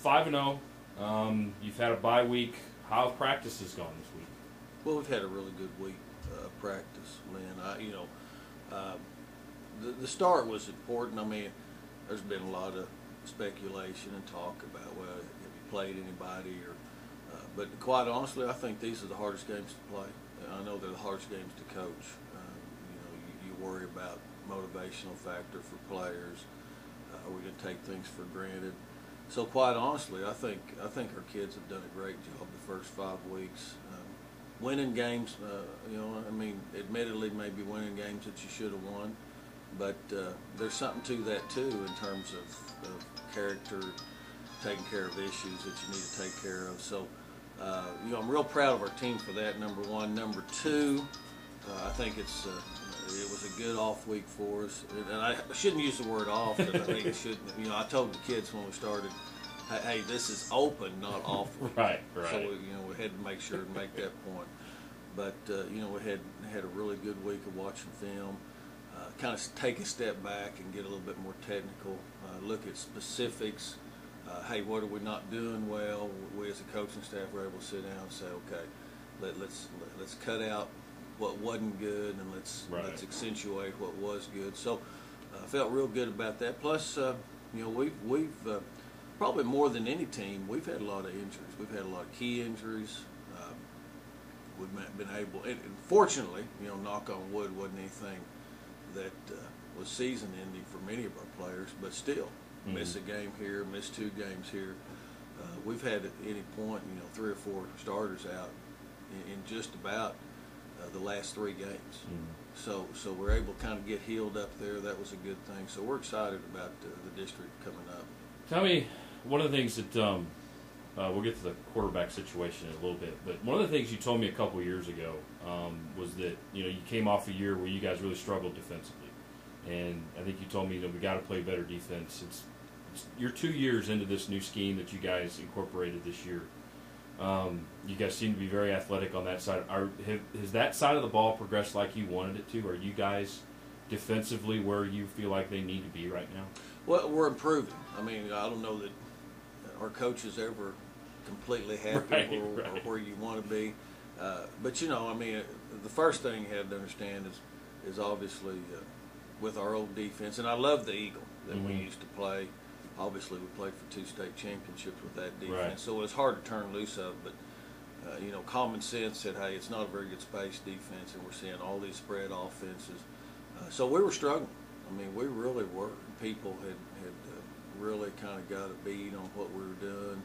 5-0. You've had a bye week. How have practices gone this week? Well, we've had a really good week of practice, Len. The start was important. I mean, there's been a lot of speculation and talk about, well, have you played anybody? But quite honestly, I think these are the hardest games to play. I know they're the hardest games to coach. You worry about motivational factor for players. Are we going to take things for granted? So quite honestly, I think our kids have done a great job the first 5 weeks. Winning games, admittedly maybe winning games that you should have won, but there's something to that too in terms of character, taking care of issues that you need to take care of. So, I'm real proud of our team for that, number one. Number two, I think it was a good off week for us. And I shouldn't use the word off, but I think it should. I told the kids when we started, hey, this is open, not off week. Right. So, we had to make sure to make that point. But, we had a really good week of watching film, kind of take a step back and get a little bit more technical, look at specifics. Hey, what are we not doing well? We as a coaching staff were able to sit down and say, okay, let's cut out what wasn't good and let's accentuate what was good. So I felt real good about that. Plus, we've probably more than any team, we've had a lot of injuries. We've had a lot of key injuries. We've been able, and fortunately, knock on wood, wasn't anything that was season-ending for many of our players, but still, miss a game here, miss 2 games here. We've had at any point, 3 or 4 starters out in just about the last 3 games. So we're able to kind of get healed up there. That was a good thing. So we're excited about the district coming up. Tell me, one of the things that we'll get to the quarterback situation in a little bit, but one of the things you told me a couple years ago was that you came off a year where you guys really struggled defensively, and I think you told me we got to play better defense. You're 2 years into this new scheme that you guys incorporated this year. You guys seem to be very athletic on that side. Has that side of the ball progressed like you wanted it to? Are you guys defensively where you feel like they need to be right now? Well, we're improving. I mean, I don't know that our coach is ever completely happy or where you want to be. But, the first thing you have to understand is obviously with our old defense, and I love the Eagle that we used to play. Obviously, we played for 2 state championships with that defense, so it was hard to turn loose of. But, common sense said, hey, it's not a very good space defense, and we're seeing all these spread offenses. So we were struggling. I mean, we really were. People had really kind of got a bead on what we were doing.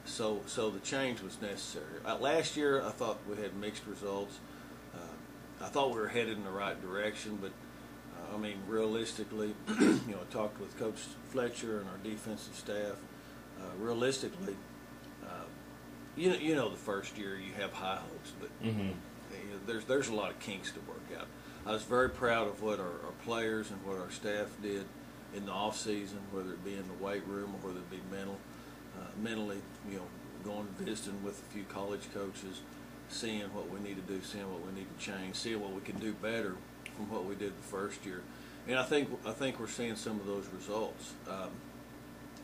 So the change was necessary. Last year, I thought we had mixed results. I thought we were headed in the right direction, but realistically, I talked with Coach Fletcher and our defensive staff. Realistically, the first year you have high hopes, but there's a lot of kinks to work out. I was very proud of what our players and what our staff did in the off season, whether it be in the weight room or whether it be mentally, going and visiting with a few college coaches, seeing what we need to do, seeing what we need to change, seeing what we can do better from what we did the first year. And I think we're seeing some of those results.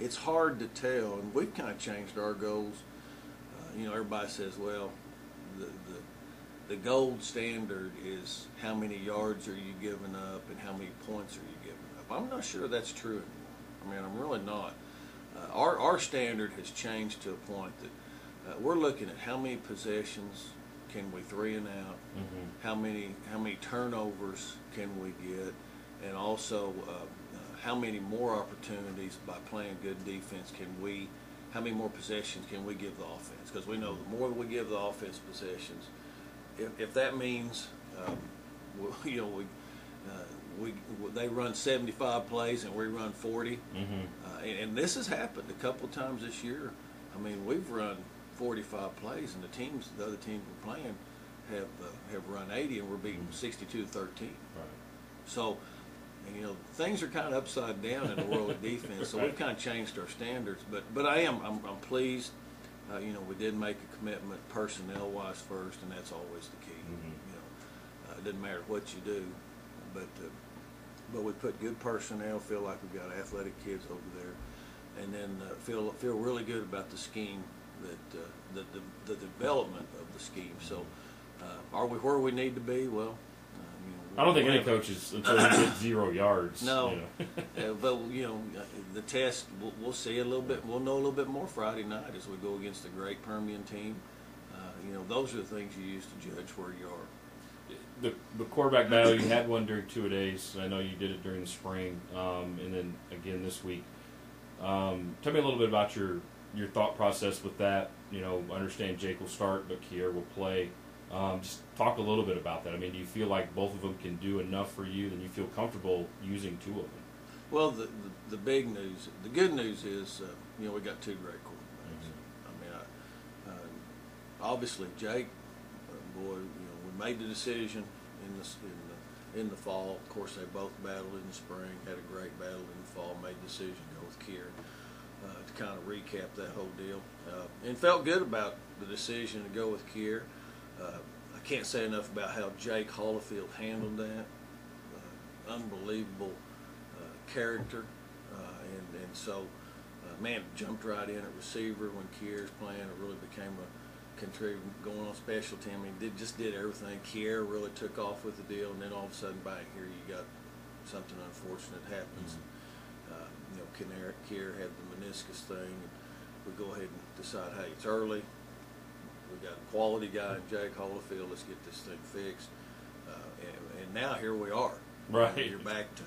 It's hard to tell, and we've kind of changed our goals. Everybody says, well, the gold standard is how many yards are you giving up and how many points are you giving up. I'm not sure that's true anymore. I'm really not. Our standard has changed to a point that we're looking at how many possessions can we 3 and out, how many turnovers can we get, and also how many more opportunities by playing good defense how many more possessions can we give the offense? Because we know the more we give the offense possessions, if that means they run 75 plays and we run 40, and this has happened a couple of times this year. We've run 45 plays, and the other teams we're playing have run 80, and we're beating 62-13. Right. So, things are kind of upside down in the world of defense. So we've kind of changed our standards. But I'm pleased. We did make a commitment personnel-wise first, and that's always the key. It doesn't matter what you do, but we put good personnel. Feel like we've got athletic kids over there. and then feel really good about the scheme that the development of the scheme. So, are we where we need to be? Well, I don't think any coach is until he gets 0 yards. No, but the test we'll see a little bit. We'll know a little bit more Friday night as we go against a great Permian team. Those are the things you use to judge where you are. The quarterback battle, you had one during 2-a-days. I know you did it during the spring, and then again this week. Tell me a little bit about your thought process with that. I understand Jake will start, but Kier will play. Just talk a little bit about that. I mean, do you feel like both of them can do enough for you, and you feel comfortable using 2 of them? Well, the big news, the good news is, we got 2 great quarterbacks. Mm-hmm. I mean, obviously Jake, boy, we made the decision in the fall. Of course, they both battled in the spring, had a great battle in the fall. Made the decision to go with Kier. To kind of recap that whole deal, and felt good about the decision to go with Kier. I can't say enough about how Jake Hollifield handled that. Unbelievable character, and so man, jumped right in at receiver when Kier's playing. It really became a contributor going on special team. I mean, just did everything. Kier really took off with the deal, and then all of a sudden, bang! Here you got something unfortunate happens. Kier had the meniscus thing, and we go ahead and decide, hey, it's early. We got a quality guy in Jake Hollifield. Let's get this thing fixed. And now here we are. Right. You're back to,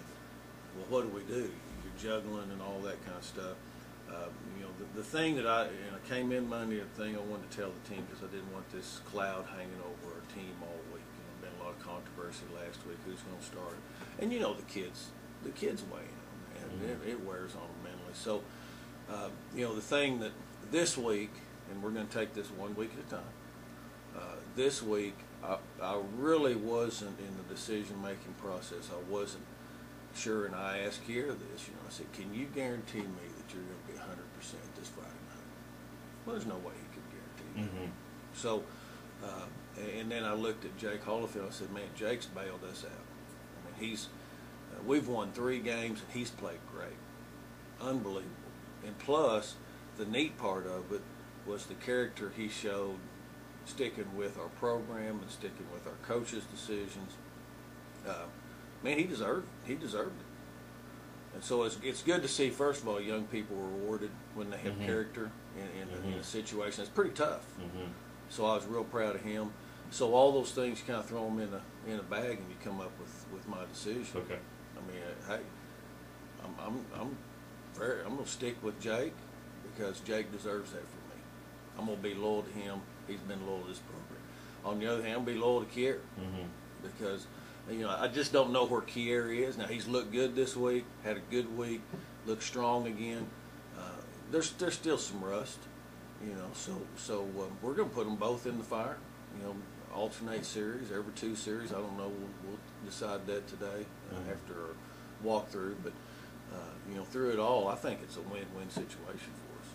well, what do we do? You're juggling and all that kind of stuff. The thing that I came in Monday, the thing I wanted to tell the team, because I didn't want this cloud hanging over our team all week. Been a lot of controversy last week. Who's going to start? And the kids weigh in. And it wears on them mentally. So, the thing that this week, and we're going to take this 1 week at a time, this week I really wasn't in the decision-making process. I wasn't sure, and I asked Kier this. I said, can you guarantee me that you're going to be 100% this Friday night? Well, there's no way he could guarantee that. So, and then I looked at Jake Hollifield. I said, man, Jake's bailed us out. I mean, we've won 3 games, and he's played great. Unbelievable. And plus, the neat part of it was the character he showed sticking with our program and sticking with our coaches' decisions. Man, he deserved it. And so it's good to see, first of all, young people rewarded when they have character in a situation that's pretty tough. So I was real proud of him. So all those things, you kind of throw them in a bag, and you come up with my decision. Okay. I mean, hey, I'm going to stick with Jake because Jake deserves that from me. I'm going to be loyal to him. He's been loyal to this program. On the other hand, I'm going to be loyal to Kier because I just don't know where Kier is. Now, he's looked good this week, had a good week, looked strong again. There's still some rust, so we're going to put them both in the fire, alternate series, every 2 series. I don't know. We'll decide that today after our walkthrough. But, through it all, I think it's a win-win situation for us.